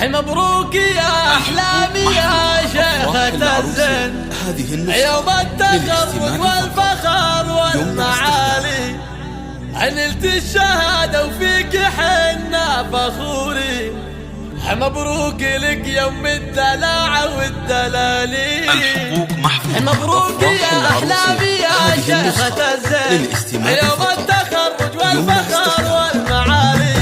مبروك يا أحلامي يا شيخة الزين، يوم التخرج والفخر والمعالي، نلت الشهادة وفيك حنا فخوري. مبروك لك يوم الدلع والدلالي، مبروك يا أحلامي يا شيخة الزين، يوم التخرج والفخر والمعالي،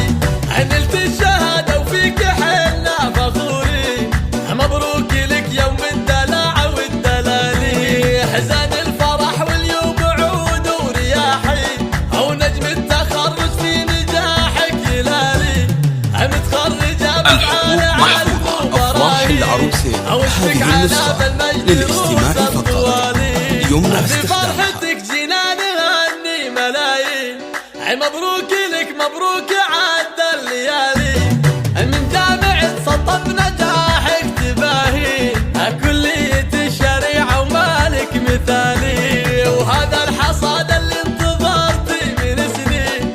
نلت الشهادة وفيك حنا فخوري. مبروك لك يوم الدلع والدلالي، حزن الفرح واليوم عود ورياحي، أو نجم التخرج في نجاحك هلالي، متخرجة بأفعال عزم وبراهين، أو اسمك على بالمجد للاستماع فقط. يمنع في فرحتك جينا نغني ملايين. مبروك لك مبروك عدى الليالي، من جامعة سلطة بنجاحك تباهي، كلية الشريعة ومالك مثالي، وهذا الحصاد اللي انتظرتي من سنين،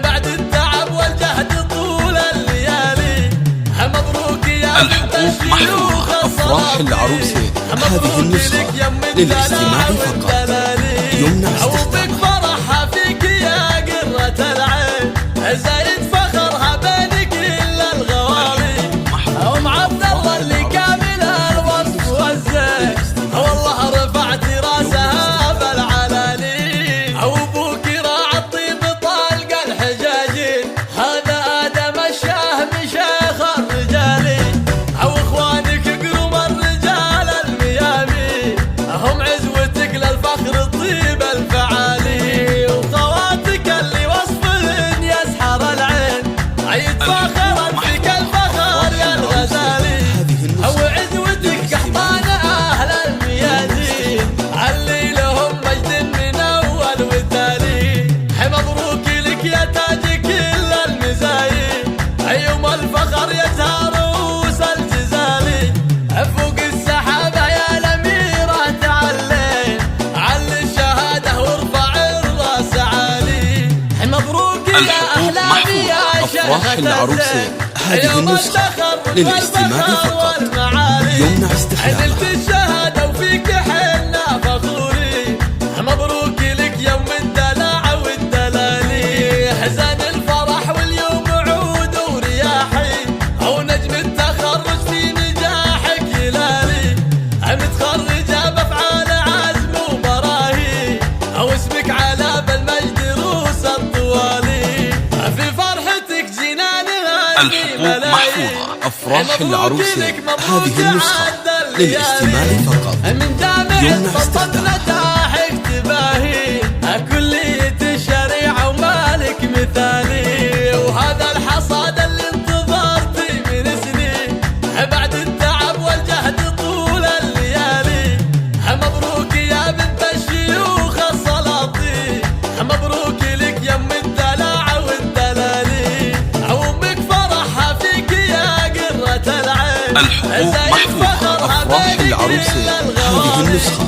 بعد التعب والجهد طول الليالي. مبروك يا بنت الشيوخ أفراح العروسين، هذه النسخة للاستماع فقط. يمنع استخدامها. فرحها فيك يا قرة العين، زايد فخرها بين كل الغوالي، أم عبد الله اللي كامل الوصف والزين، والله رفعت راسها بالعلالي، أو ابوك راعى الطيب طالق الحجاجين، هذا آدم الشاه مشايخ الرجالي، أو اخوانك قروم الرجال الميامي، هم عزوتك للفخر الطيب الفعالي، وخواتك اللي وصفهن يسحر العين، يتفاخرن فيك الفخر يا الغزالي، أو عزوتك قحطان أهل الميادين، علي لهم مجد من أول وتالي. مبروك لك يا تاج كل المزايين، يوم الفخر يزهر رؤوس الجزالي، فوق السحابة يا الأميرة تعلين، علي الشهادة وارفع الراس عالي. مبروك يا أحلامي يا أفراح العروسين، هذه النسخة للاستماع فقط. يمنع استخدامها. نلت الشهادة وفيك حنا فخوري. مبروك لك يوم الدلع والدلالي، حزن الفرح واليوم عود ورياحي، أو نجم التخرج في نجاحك هلالي، متخرجة بأفعال عزم وبراهين، أو اسمك على بالمجد روس الطوالي، في فرحتك جينا نغني ملايين. أفراح العروسين، هذه النسخة للاستماع فقط. من جامعة سلطة نجاحك تباهي، كلية الشريعة ومالك مثالي، وهذا الحصاد اللي انتظرتي من سنين، بعد التعب والجهد طول الليالي. مبروك يا بنت الشيوخ السلاطين، مبروك لك يم الدلع والدلالي، أمك فرحها فيك يا قرة العين. الحقوق محفوظة. أفراح العروسين، هذه النسخة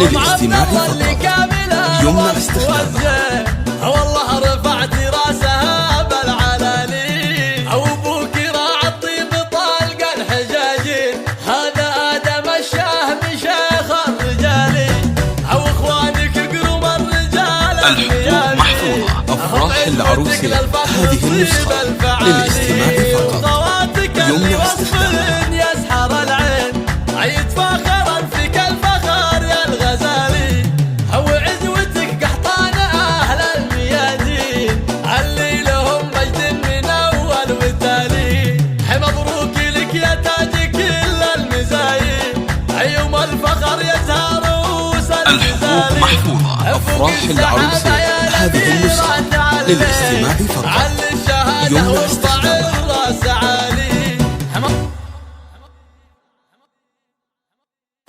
للاستماع فقط. يمنع استخدامها. والله رفعت راسها بالعلالي، أو ابوك راعى الطيب طالق الحجاجين، هذا آدم الشاه مشايخ الرجالي، أو اخوانك قروم الرجال الحقوق محفوظة. أفراح العروسين، هذه النسخة للاستماع فقط. يمنع استخدامها. يسحر العين، يتفاخرن فيك الفخر يا الغزالي، أو عزوتك قحطان أهل الميادين، علي لهم مجد من أول وتالي. مبروك لك يا تاج كل المزايين، يوم الفخر يزهر رؤوس الجزالي. محفوظة. أفراح العروسين، هذه النسخة للاستماع فقط. علي الشهادة يمنع وارفع استخدامها. الراس عالي.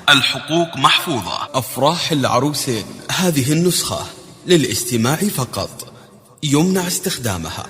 الحقوق محفوظة. أفراح العروسين، هذه النسخة للاستماع فقط. يمنع استخدامها.